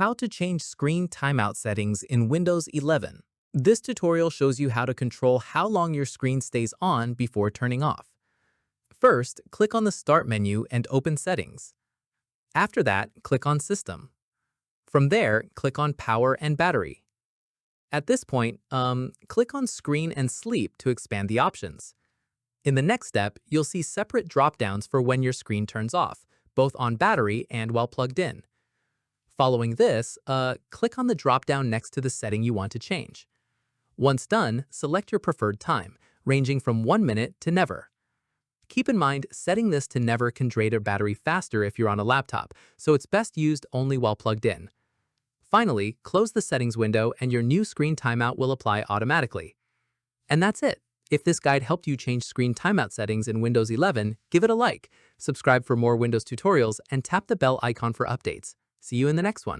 How to change screen timeout settings in Windows 11. This tutorial shows you how to control how long your screen stays on before turning off. First, click on the Start menu and open Settings. After that, click on System. From there, click on Power and Battery. At this point, click on Screen and Sleep to expand the options. In the next step, you'll see separate drop-downs for when your screen turns off, both on battery and while plugged in. Following this, click on the drop-down next to the setting you want to change. Once done, select your preferred time, ranging from 1 minute to never. Keep in mind, setting this to never can drain your battery faster if you're on a laptop, so it's best used only while plugged in. Finally, close the settings window and your new screen timeout will apply automatically. And that's it. If this guide helped you change screen timeout settings in Windows 11, give it a like, subscribe for more Windows tutorials, and tap the bell icon for updates. See you in the next one.